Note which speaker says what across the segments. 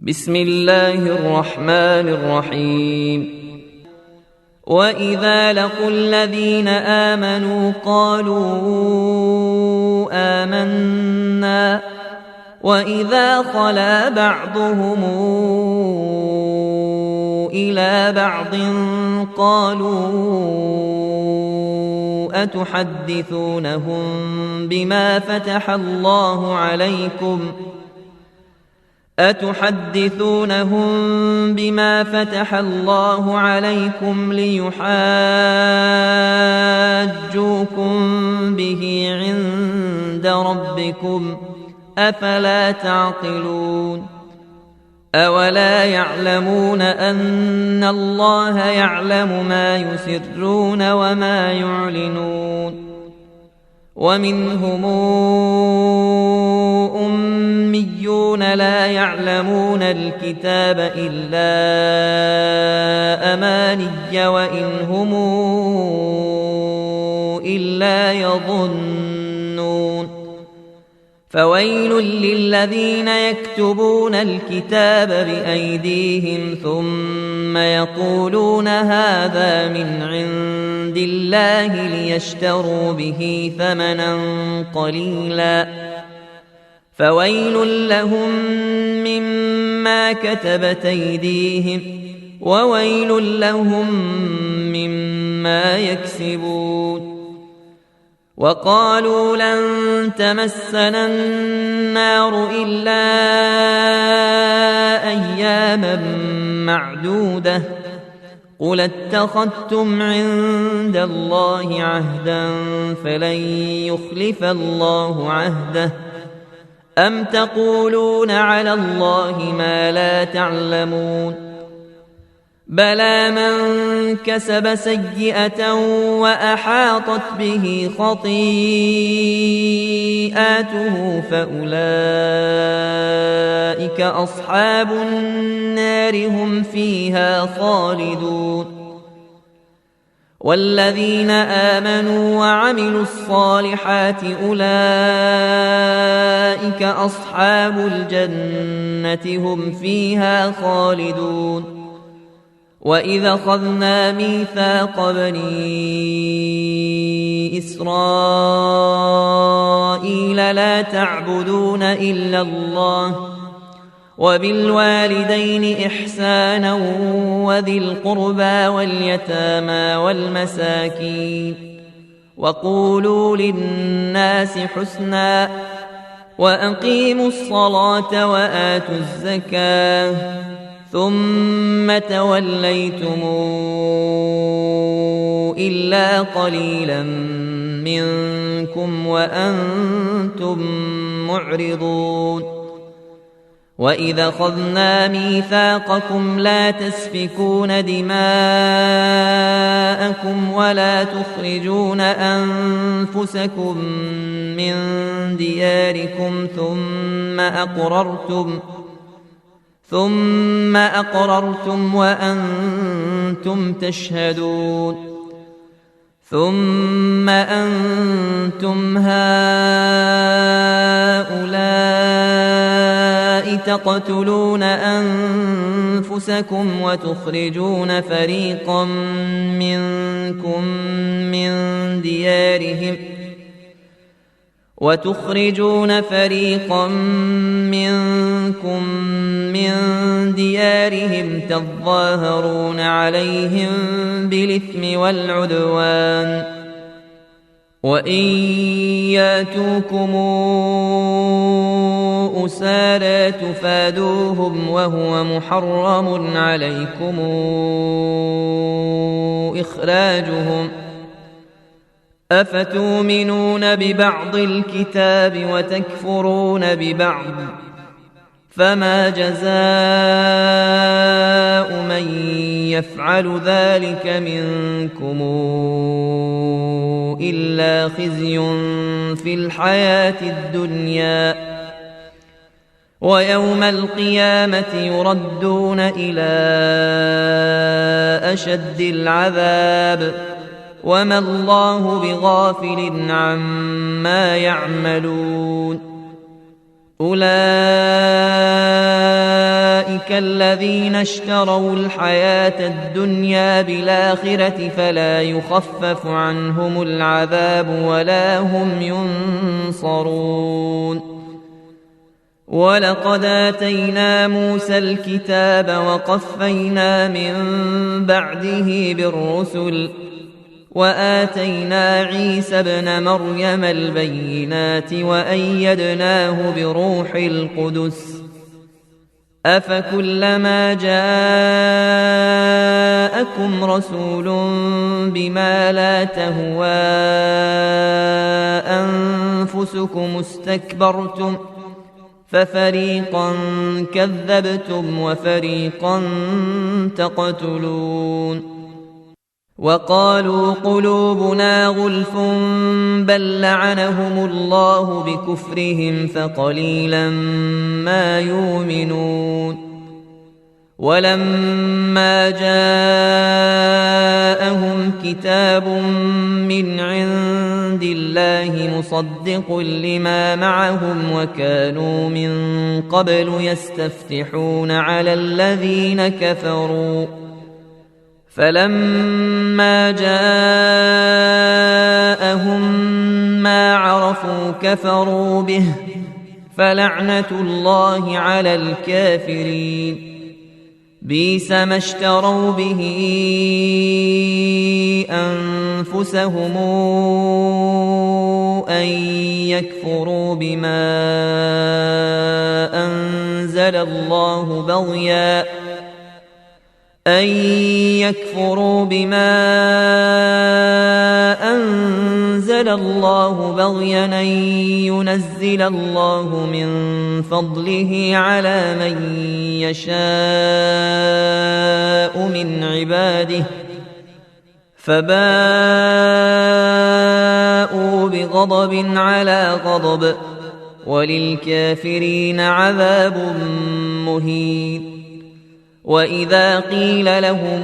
Speaker 1: بسم الله الرحمن الرحيم. وإذا لقوا الذين آمنوا قالوا آمنا وإذا خلا بعضهم إلى بعض قالوا أتحدثونهم بما فتح الله عليكم ليحاجوكم به عند ربكم أفلا تعقلون. أولا يعلمون أن الله يعلم ما يسرون وما يعلنون. ومنهم أميون لا يعلمون الكتاب إلا أماني وإن هم إلا يظنون. فويل للذين يكتبون الكتاب بأيديهم ثم يقولون هذا من عند الله ليشتروا به ثمنا قليلا فويل لهم مما كتبت أيديهم وويل لهم مما يكسبون. وقالوا لن تمسنا النار إلا أياما معدودة قل اتخذتم عند الله عهدا فلن يخلف الله عهده أم تقولون على الله ما لا تعلمون. بلى من كسب سيئة وأحاطت به خطيئاته فأولئك أصحاب النار هم فيها خالدون. والذين آمنوا وعملوا الصالحات أولئك أصحاب الجنة هم فيها خالدون. وإذا أخذنا ميثاق بني إسرائيل لا تعبدون إلا الله وبالوالدين إحسانا وذي القربى واليتامى والمساكين وقولوا للناس حسنا وأقيموا الصلاة وآتوا الزكاة ثم توليتم إلا قليلا منكم وأنتم معرضون. وإذا أخذنا ميثاقكم لا تسفكون دماءكم ولا تخرجون أنفسكم من دياركم ثم أقررتم وأنتم تشهدون. ثم أنتم هؤلاء تقتلون أنفسكم وتخرجون فريقا منكم من ديارهم تظاهرون عليهم بالإثم والعدوان وإن ياتوكم أسارى تفادوهم وهو محرم عليكم إخراجهم أفتؤمنون ببعض الكتاب وتكفرون ببعض فما جزاء من يفعل ذلك منكم إلا خزي في الحياة الدنيا ويوم القيامة يردون إلى أشد العذاب وما الله بغافل عما يعملون. أولئك أولئك الذين اشتروا الحياة الدنيا بالآخرة فلا يخفف عنهم العذاب ولا هم ينصرون. ولقد آتينا موسى الكتاب وقفينا من بعده بالرسل وآتينا عيسى ابن مريم البينات وأيدناه بروح القدس أفكلما جاءكم رسول بما لا تهوى أنفسكم استكبرتم ففريقا كذبتم وفريقا تقتلون. وقالوا قلوبنا غلف بل لعنهم الله بكفرهم فقليلا ما يؤمنون. ولما جاءهم كتاب من عند الله مصدق لما معهم وكانوا من قبل يستفتحون على الذين كفروا فلما جاءهم ما عرفوا كفروا به فلعنة الله على الكافرين. بئس ما اشتروا به أنفسهم أن يكفروا بما أنزل الله بغيا أن ينزل الله من فضله على من يشاء من عباده فباءوا بغضب على غضب وللكافرين عذاب مهين. وإذا قيل لهم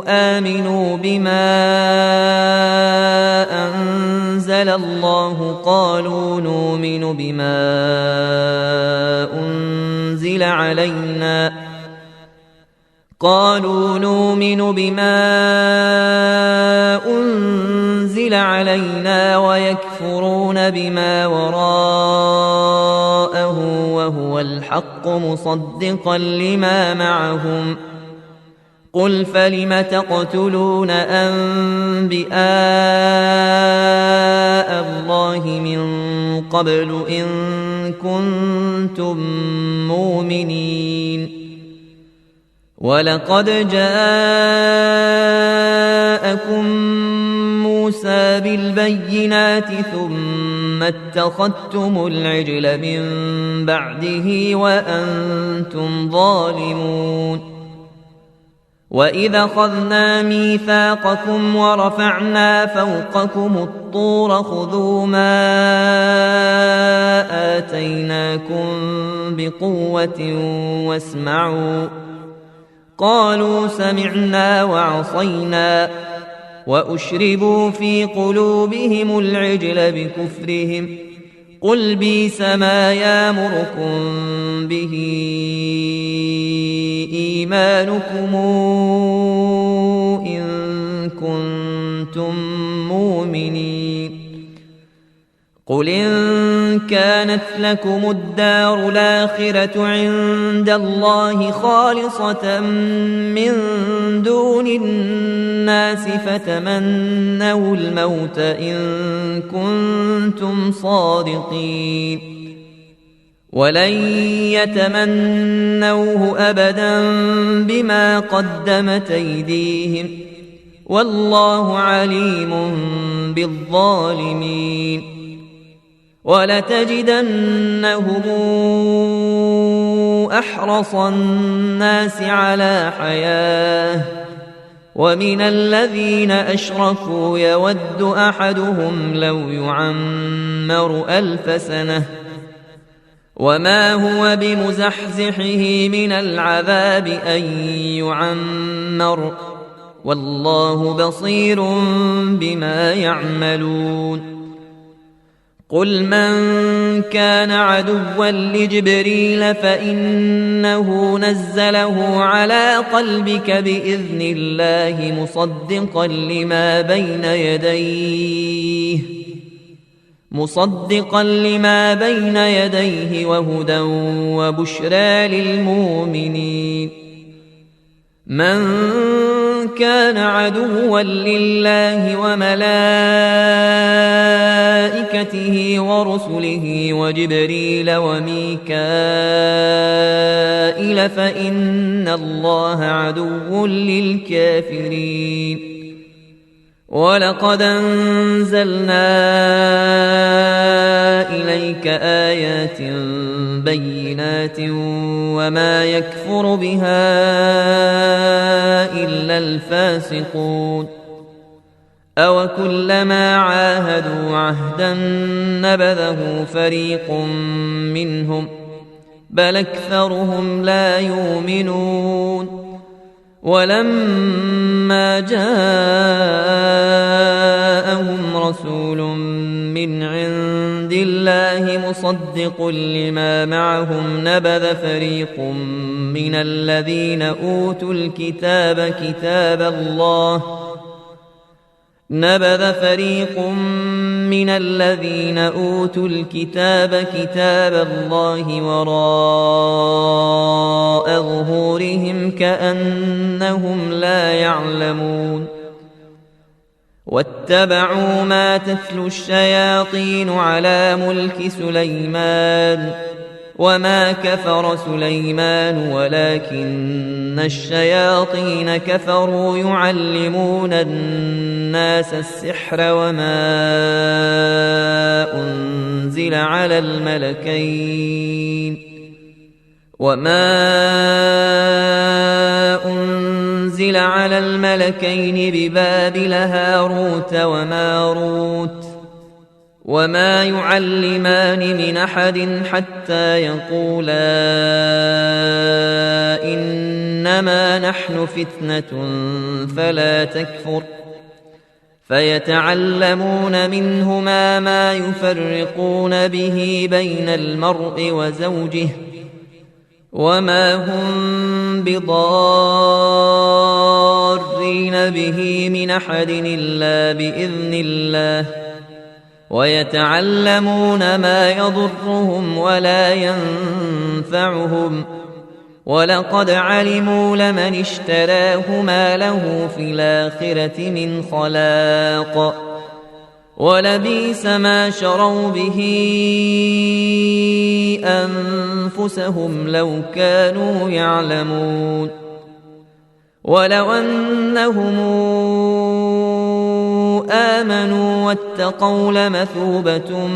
Speaker 1: آمنوا بما أنزل الله قالوا نؤمن بما أنزل علينا ويكفرون بما وراءه وهو الحق مصدقا لما معهم. قل فلم تقتلون أنبياء الله من قبل إن كنتم مؤمنين. ولقد جاءكم موسى بالبينات ثم اتخذتم العجل من بعده وأنتم ظالمون. وإذا أخذنا ميثاقكم ورفعنا فوقكم الطور خذوا ما آتيناكم بقوة واسمعوا قالوا سمعنا وعصينا وأشربوا في قلوبهم العجل بكفرهم قل بئس ما يأمركم به إيمانكم إن كنتم مؤمنين. قل إن كانت لكم الدار الآخرة عند الله خالصة من دون الناس فتمنوا الموت إن كنتم صادقين ولن يتمنوه أبدا بما قدمت أيديهم والله عليم بالظالمين. ولتجدنهم أحرص الناس على حياة ومن الذين أشركوا يود أحدهم لو يعمر 1000 سنة وما هو بمزحزحه من العذاب أن يعمر والله بصير بما يعملون. قل من كان عدوا لجبريل فإنه نزله على قلبك بإذن الله مصدقا لما بين يديه وهدى وبشرى للمؤمنين. من كان عدوا لله وملائكته ورسله وجبريل وميكائيل فإن الله عدو للكافرين. ولقد أنزلنا إليك آيات بينات وما يكفر بها إلا الفاسقون. أوكلما عاهدوا عهدا نبذه فريق منهم بل أكثرهم لا يؤمنون. ولما جاءهم رسول من عند الله مصدق لما معهم نبذ فريق من الذين أوتوا الكتاب كتاب الله وراء ظهورهم كأنهم لا يعلمون. واتبعوا ما تتلو الشياطين على ملك سليمان وما كفر سليمان ولكن الشياطين كفروا يعلمون الناس السحر وما أنزل على الملكين ببابل هاروت وماروت وما يعلمان من أحد حتى يقولا إنما نحن فتنة فلا تكفر فيتعلمون منهما ما يفرقون به بين المرء وزوجه وما هم بضارين به من أحد إلا بإذن الله ويتعلمون ما يضرهم ولا ينفعهم ولقد علموا لمن اشتراه ما له في الآخرة من خلاق ولبئس ما شروا به أنفسهم لو كانوا يعلمون. ولو أنهم آمنوا واتقوا لمثوبة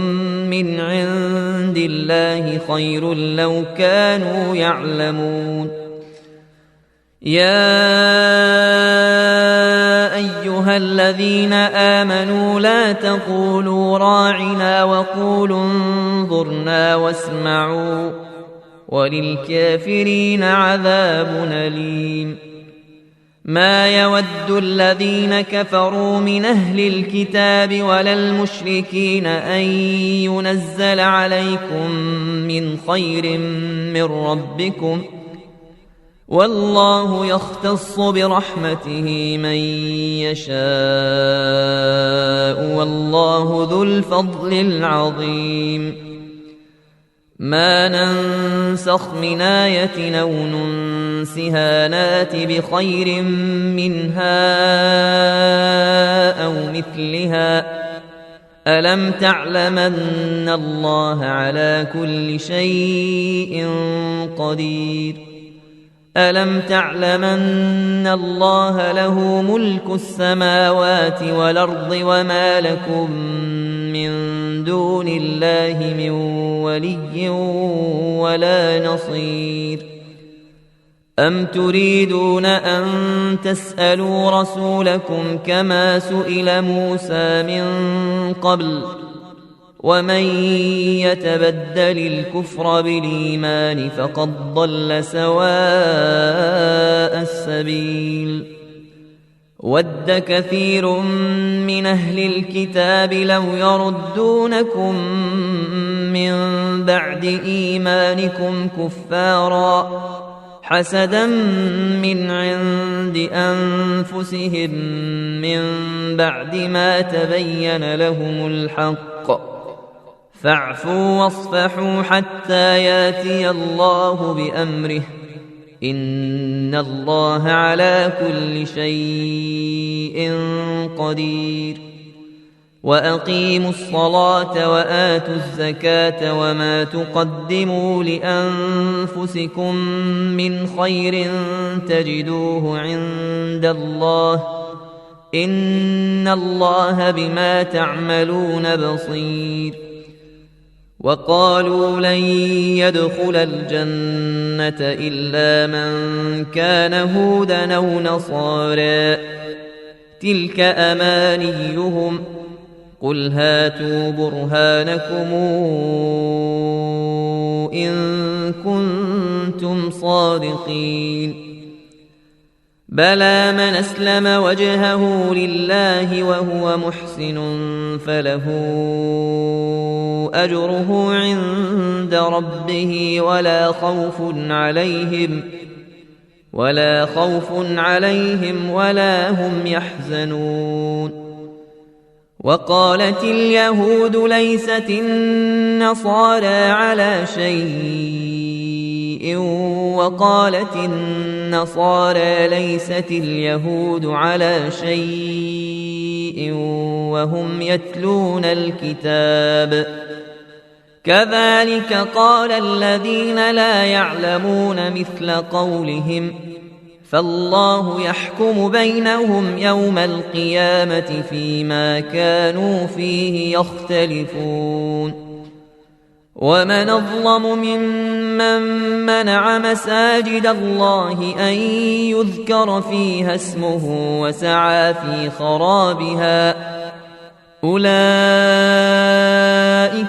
Speaker 1: من عند الله خير لو كانوا يعلمون. يا أيها الذين آمنوا لا تقولوا راعنا وقولوا انظرنا واسمعوا وللكافرين عذاب أليم. ما يود الذين كفروا من أهل الكتاب ولا المشركين أن ينزل عليكم من خير من ربكم والله يختص برحمته من يشاء والله ذو الفضل العظيم. ما ننسخ من آية أو ننسها نات بخير منها أو مثلها ألم تعلم أن الله على كل شيء قدير. ألم تعلم أن الله له ملك السماوات والأرض وما لكم من دون الله من ولي ولا نصير. أم تريدون أن تسألوا رسولكم كما سئل موسى من قبل ومن يتبدل الكفر بالإيمان فقد ضل سواء السبيل. ود كثير من أهل الكتاب لو يردونكم من بعد إيمانكم كفارا حسدا من عند أنفسهم من بعد ما تبين لهم الحق فاعفوا واصفحوا حتى ياتي الله بأمره إن الله على كل شيء قدير وأقيموا الصلاة وآتوا الزكاة وما تقدموا لأنفسكم من خير تجدوه عند الله إن الله بما تعملون بصير وقالوا لن يدخل الجنة إلا من كان هودا أو نصارى تلك أمانيهم قل هاتوا برهانكم إن كنتم صادقين بلى من أسلم وجهه لله وهو محسن فله أجره عند ربه ولا خوف عليهم ولا هم يحزنون وقالت اليهود ليست النصارى على شيء وقالت النصارى ليست اليهود على شيء وهم يتلون الكتاب كذلك قال الذين لا يعلمون مثل قولهم فالله يحكم بينهم يوم القيامة فيما كانوا فيه يختلفون ومن أظلم ممن منع مساجد الله أن يذكر فيها اسمه وسعى في خرابها أولئك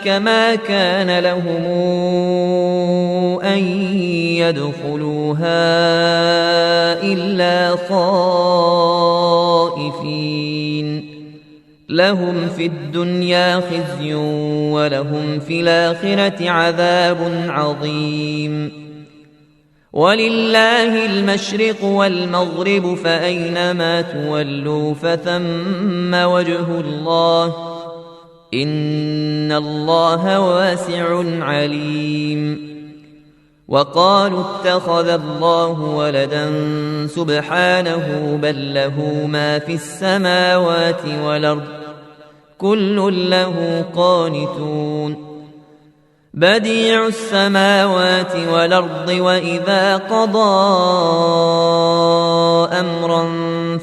Speaker 1: ما كان لهم أن يدخلوها إلا خائفين لهم في الدنيا خزي ولهم في الآخرة عذاب عظيم ولله المشرق والمغرب فأينما تولوا فثم وجه الله إن الله واسع عليم وقالوا اتخذ الله ولدا سبحانه بل له ما في السماوات والأرض كل له قانتون بديع السماوات والأرض وإذا قضى أمرا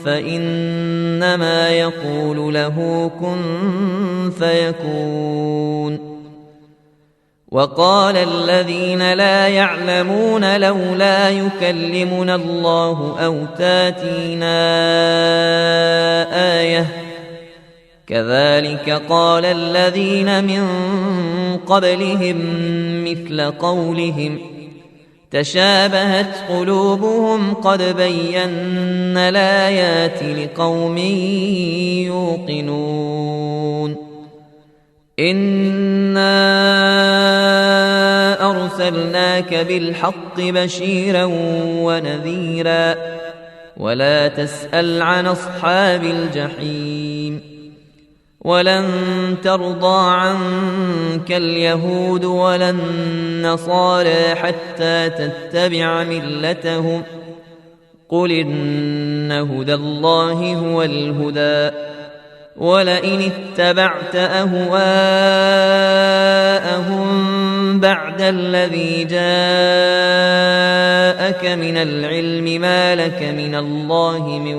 Speaker 1: فإنما يقول له كن فيكون وقال الذين لا يعلمون لولا يكلمنا الله أو تاتينا آية كذلك قال الذين من قبلهم مثل قولهم تشابهت قلوبهم قد بينا الآيات لقوم يوقنون إنا أرسلناك بالحق بشيرا ونذيرا ولا تسأل عن أصحاب الجحيم ولن ترضى عنك اليهود ولا النصارى حتى تتبع ملتهم قل إن هدى الله هو الهدى ولئن اتبعت أهواءهم بعد الذي جاءك من العلم ما لك من الله من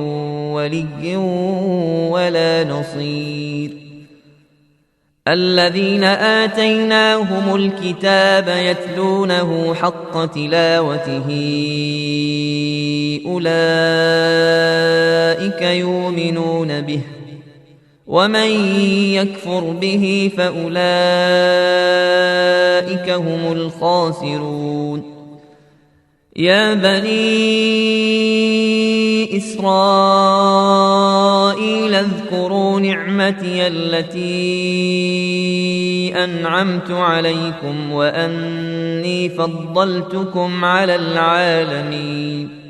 Speaker 1: ولي ولا نصير الذين آتيناهم الكتاب يتلونه حق تلاوته أولئك يؤمنون به ومن يكفر به فأولئك هم الخاسرون يا بني إسرائيل اذكروا نعمتي التي أنعمت عليكم وأني فضلتكم على العالمين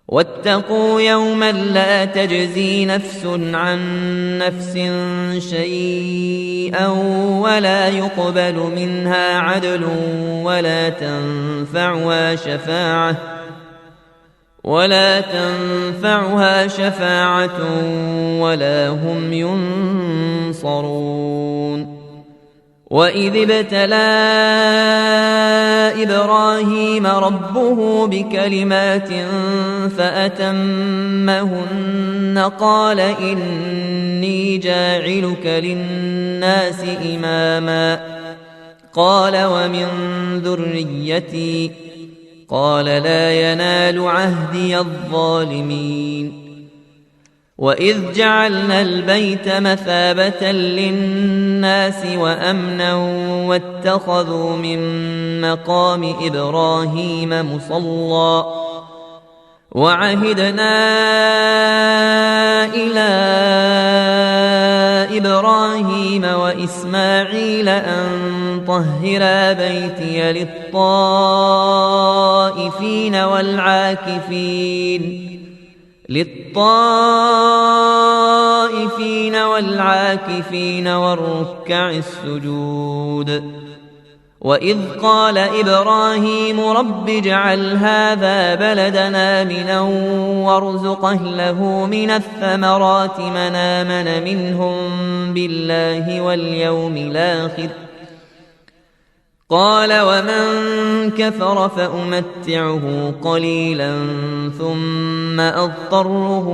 Speaker 1: واتقوا يوما لا تجزي نفس عن نفس شيئا ولا يقبل منها عدل ولا تنفعها شفاعة ولا هم ينصرون وإذ ابتلى إبراهيم ربه بكلمات فأتمهن قال إني جاعلك للناس إماما قال ومن ذريتي قال لا ينال عهدي الظالمين وإذ جعلنا البيت مثابة للناس وأمنا واتخذوا من مقام إبراهيم مصلى وعهدنا إلى إبراهيم وإسماعيل أن طهرا بيتي للطائفين والعاكفين والركع السجود وإذ قال إبراهيم رب اجعل هذا بلدنا آمنا وارزق أهله من الثمرات من آمن منهم بالله واليوم الآخر قال ومن كفر فأمتعه قليلا ثم أضطره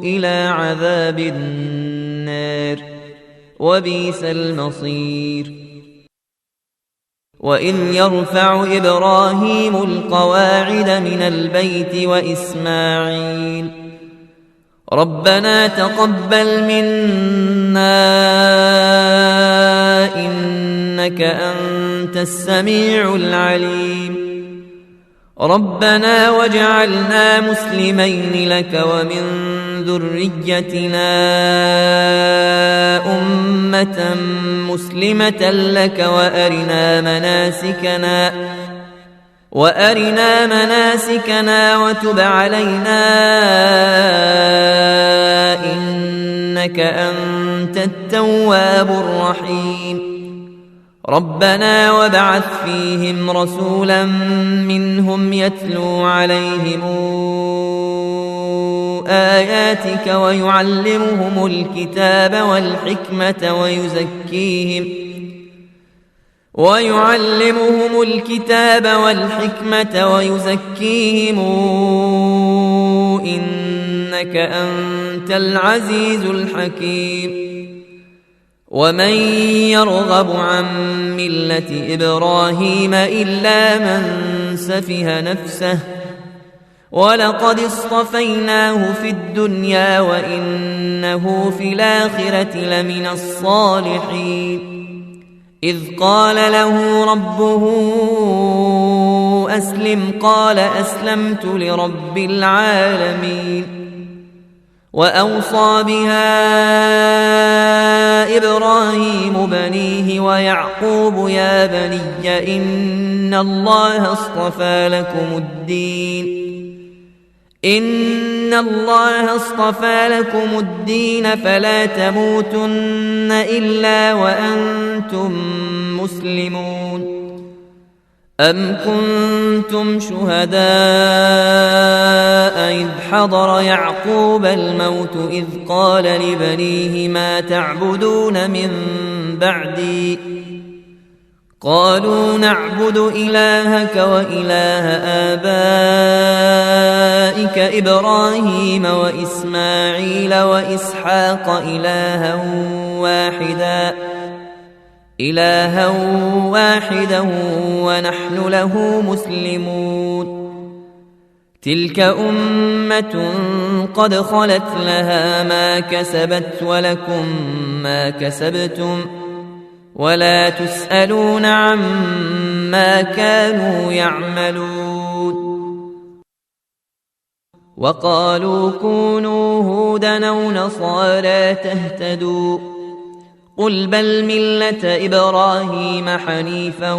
Speaker 1: إلى عذاب النار وبئس المصير وإذ يرفع إبراهيم القواعد من البيت وإسماعيل ربنا تقبل منا إنك أنت السميع العليم ربنا واجعلنا مسلمين لك ومن ذريتنا أمة مسلمة لك وأرنا مناسكنا وتب علينا إنك أنت التواب الرحيم ربنا وابعث فيهم رسولا منهم يتلو عليهم آياتك ويعلمهم الكتاب والحكمة ويزكيهم إنك أنت العزيز الحكيم ومن يرغب عن ملة إبراهيم إلا من سفه نفسه ولقد اصطفيناه في الدنيا وإنه في الآخرة لمن الصالحين إذ قال له ربه أسلم قال أسلمت لرب العالمين وأوصى بها إبراهيم بنيه ويعقوب يا بني إن الله اصطفى لكم الدين فلا تموتن إلا وأنتم مسلمون أم كنتم شهداء إذ حضر يعقوب الموت إذ قال لبنيه ما تعبدون من بعدي قالوا نعبد إلهك وإله آبائك إبراهيم وإسماعيل وإسحاق إلها واحدا ونحن له مسلمون تلك أمة قد خلت لها ما كسبت ولكم ما كسبتم ولا تسألون عما كانوا يعملون وقالوا كونوا هودا أو نصارى تهتدوا قل بل ملة إبراهيم حنيفا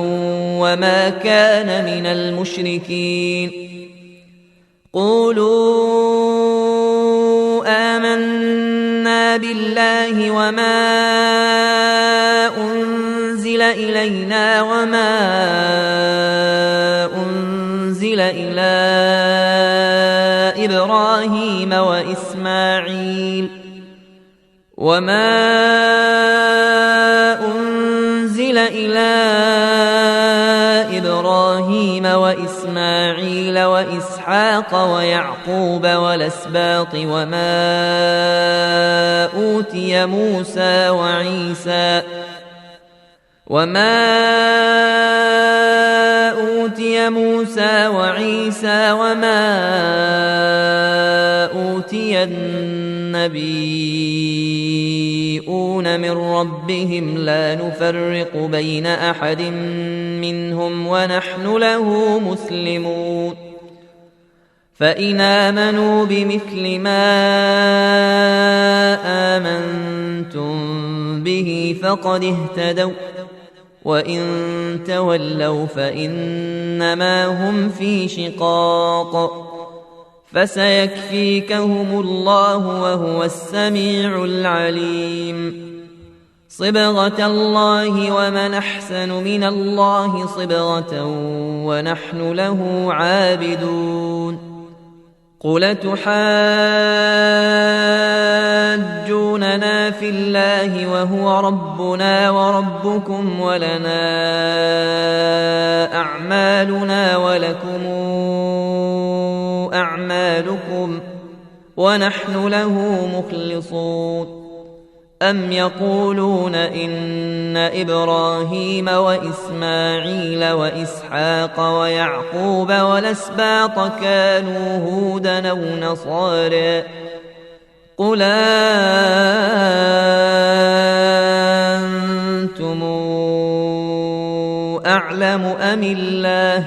Speaker 1: وما كان من المشركين قولوا آمنا بالله وما أنزل إلينا وما أنزل إلى إبراهيم وإسماعيل وإسحاق ويعقوب والأسباط وما أوتي موسى وعيسى وما أوتي النبيون من ربهم لا نفرق بين أحد منهم ونحن له مسلمون فإن آمنوا بمثل ما آمنتم به فقد اهتدوا وإن تولوا فإنما هم في شقاق فسيكفيكهم الله وهو السميع العليم صبغة الله ومن أحسن من الله صبغة ونحن له عابدون قل تحاجوننا في الله وهو ربنا وربكم ولنا أعمالنا ولكم أعمالكم ونحن له مخلصون أم يقولون إن إبراهيم وإسماعيل وإسحاق ويعقوب والأسباط كانوا هودا أو نصارى قل أنتم أعلم أم الله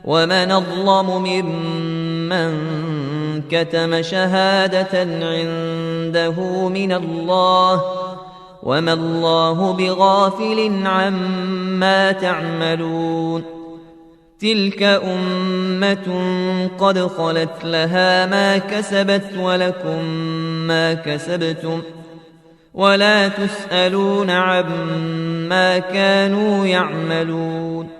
Speaker 1: ومن أظلم ممن كتم شهادة عنده من الله وما الله بغافل عما تعملون تلك أمة قد خلت لها ما كسبت ولكم ما كسبتم ولا تسألون عما كانوا يعملون